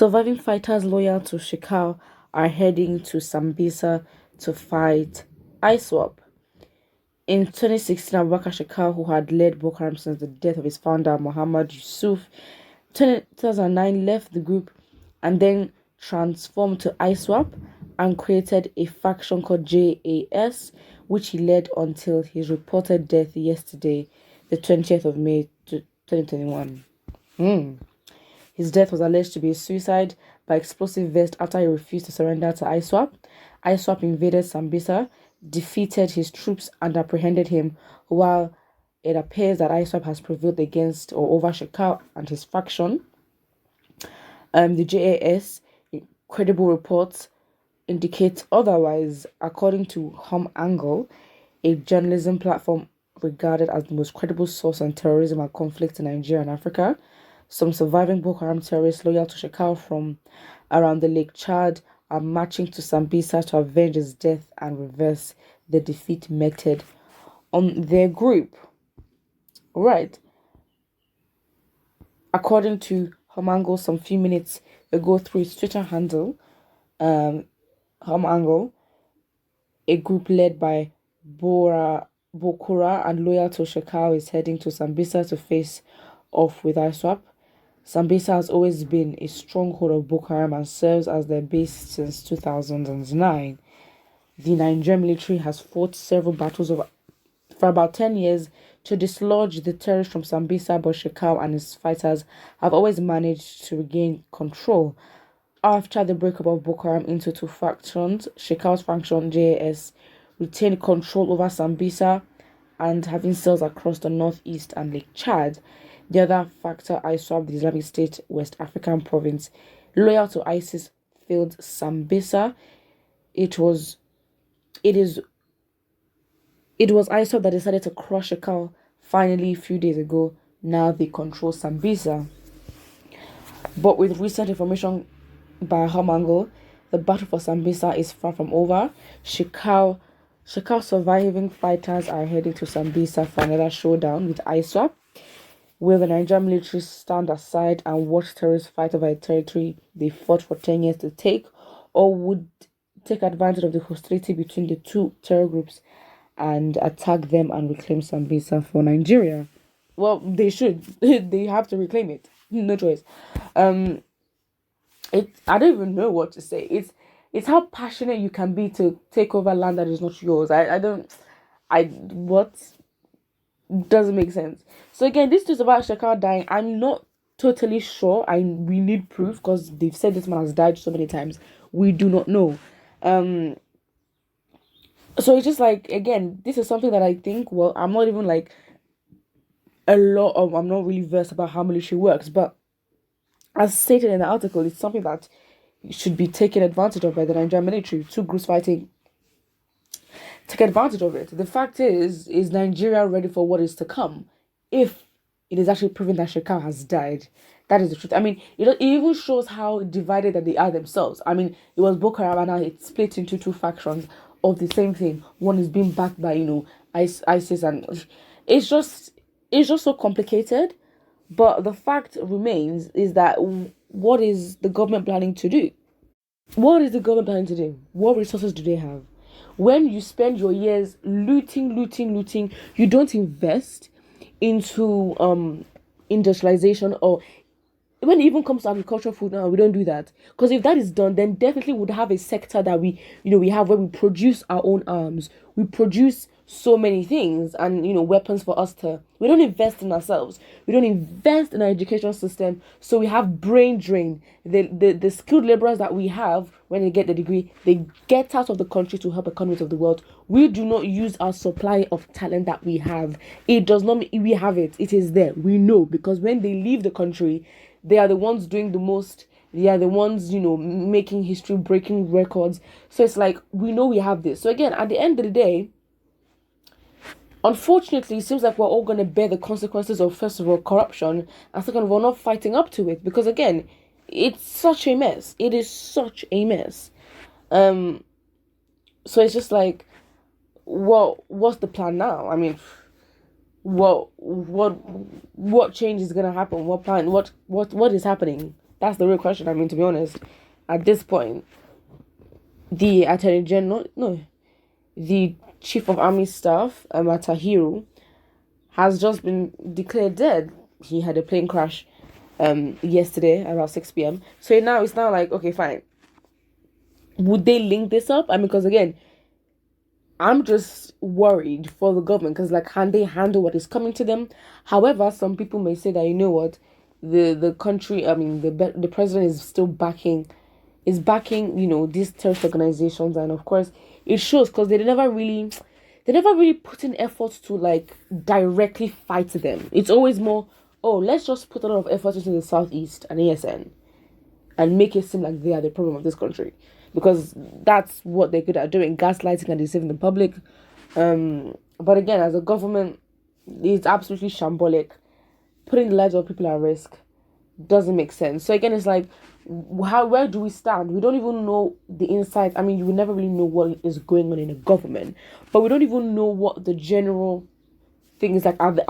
Surviving fighters loyal to Shekau are heading to Sambisa to fight ISWAP. In 2016, Abubakar Shekau, who had led Boko Haram since the death of his founder, Muhammad Yusuf, 2009 left the group and then transformed to ISWAP and created a faction called JAS, which he led until his reported death yesterday, the 20th of May 2021. His death was alleged to be a suicide by explosive vest after he refused to surrender to ISWAP. ISWAP invaded Sambisa, defeated his troops and apprehended him, while it appears that ISWAP has prevailed against or over Shekau and his faction. The JAS credible reports indicate otherwise, according to F1้Hong, a journalism platform regarded as the most credible source on terrorism and conflict in Nigeria and Africa. Some surviving Boko Haram terrorists loyal to Shekau from around the Lake Chad are marching to Sambisa to avenge his death and reverse the defeat meted on their group. Right. According to F1้Hong, some few minutes ago through his Twitter handle, F1้Hong, a group led by Bokura and loyal to Shekau, is heading to Sambisa to face off with ISWAP. Sambisa has always been a stronghold of Boko Haram and serves as their base since 2009. The Nigerian military has fought several battles for about 10 years to dislodge the terrorists from Sambisa, but Shekau and his fighters have always managed to regain control. After the breakup of Boko Haram into two factions, Shekau's faction JAS retained control over Sambisa and having cells across the northeast and Lake Chad. The other factor, ISWAP, the Islamic State West African province, loyal to ISIS, failed Sambisa. It was ISWAP that decided to crush Shekau finally a few days ago. Now they control Sambisa. But with recent information by F1้Hong, the battle for Sambisa is far from over. Shekau surviving fighters are heading to Sambisa for another showdown with ISWAP. Will the Nigerian military stand aside and watch terrorists fight over a territory they fought for 10 years to take, or would take advantage of the hostility between the two terror groups and attack them and reclaim Sambisa for Nigeria? Well, they should. They have to reclaim it. No choice. I don't even know what to say. It's how passionate you can be to take over land that is not yours. What doesn't make sense. So again, this is about Shekau dying. I'm not totally sure. We need proof because they've said this man has died so many times. We do not know. So it's just like, again, this is something that I think, well, I'm not even like I'm not really versed about how military works, but as stated in the article, it's something that should be taken advantage of by the Nigerian military. Two groups fighting, take advantage of it. The fact is Nigeria ready for what is to come? If it is actually proven that Shekau has died, that is the truth. I mean, it even shows how divided that they are themselves. I mean, it was Boko Haram and now it's split into two factions of the same thing. One is being backed by, ISIS, and it's just so complicated. But the fact remains is that what is the government planning to do? What is the government planning to do? What resources do they have? When you spend your years looting, you don't invest into industrialization, or when it even comes to agricultural food now, we don't do that. Because if that is done, then definitely would have a sector that we have where we produce our own arms. We produce so many things and weapons for us to. We don't invest in ourselves. We don't invest in our education system. So we have brain drain. The skilled laborers that we have, when they get the degree, they get out of the country to help economies of the world. We do not use our supply of talent that we have. It does not mean we have it. It is there. We know, because when they leave the country, they are the ones doing the most. They are the ones, making history, breaking records. So it's like, we know we have this. So again, at the end of the day, unfortunately, it seems like we're all going to bear the consequences of, first of all, corruption, and second of all, not fighting up to it. Because again, it's such a mess. It is such a mess. So it's just like, well, what's the plan now? I mean, what change is gonna happen? What plan? What is happening? That's the real question. I mean, to be honest, at this point, the Attorney General, no, the Chief of Army Staff, Atahiru, has just been declared dead. He had a plane crash yesterday around 6 p.m. So now it's now like, okay, fine. Would they link this up? I mean, because again, I'm just worried for the government because, like, can they handle what is coming to them? However, some people may say that, you know what, the country, I mean, the president is still backing, you know, these terrorist organizations, and of course, it shows because they never really put in efforts to like directly fight them. It's always more, oh, let's just put a lot of effort into the southeast and ASN and make it seem like they are the problem of this country, because that's what they're good at doing, gaslighting and deceiving the public. But again, as a government, it's absolutely shambolic. Putting the lives of people at risk doesn't make sense. So again, it's like, where do we stand? We don't even know the insight. I mean, you will never really know what is going on in a government, but we don't even know what the general thing is like. Are they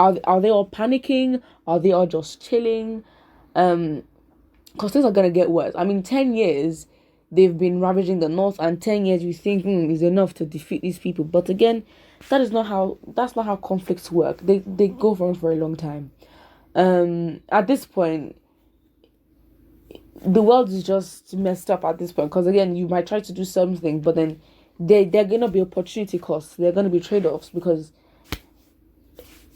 all panicking? Are they all just chilling? Because things are gonna get worse. I mean, 10 years they've been ravaging the north, and 10 years you think is enough to defeat these people. But again, that's not how conflicts work. They go on for a long time. At this point, the world is just messed up at this point, because again, you might try to do something, but then they're gonna be opportunity costs. They're gonna be trade-offs, because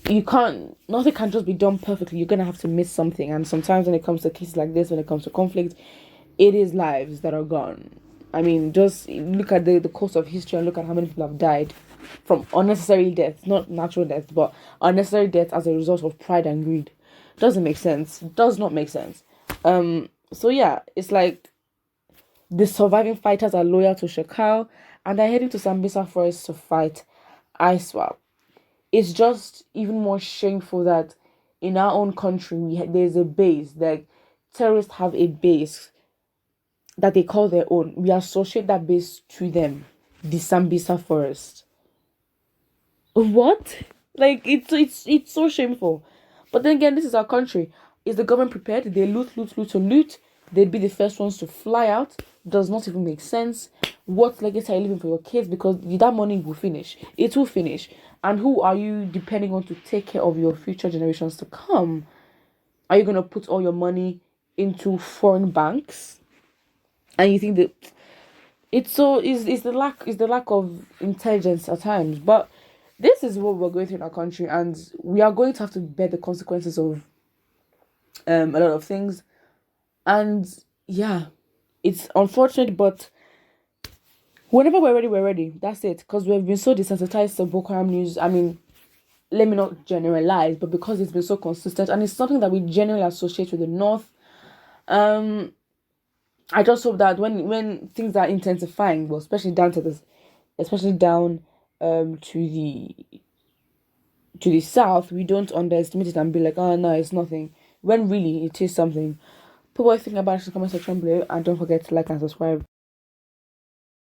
nothing can just be done perfectly. You're gonna have to miss something, and sometimes when it comes to cases like this, when it comes to conflict, it is lives that are gone. I mean, just look at the course of history and look at how many people have died from unnecessary deaths, not natural deaths, but unnecessary deaths as a result of pride and greed. Doesn't make sense. Does not make sense. So yeah, it's like the surviving fighters are loyal to Shekau, and they're heading to Sambisa Forest to fight ISWAP. It's just even more shameful that in our own country there's a base, like terrorists have a base that they call their own. We associate that base to them, the Sambisa Forest. What? Like, it's so shameful. But then again, this is our country. Is the government prepared? They loot. They'd be the first ones to fly out. Does not even make sense. What legacy are you leaving for your kids? Because that money will finish. It will finish. And who are you depending on to take care of your future generations to come? Are you gonna put all your money into foreign banks? And you think that it's the lack of intelligence at times. But this is what we're going through in our country, and we are going to have to bear the consequences of a lot of things. And yeah, it's unfortunate, but whenever we're ready. That's it. Because we've been so desensitized to Boko Haram news. I mean, let me not generalize, but because it's been so consistent, and it's something that we generally associate with the North, I just hope that when things are intensifying, well, especially down to the south, we don't underestimate it and be like, oh no, it's nothing, when really it is something. Put what you think about it in the comment section below, and don't forget to like and subscribe.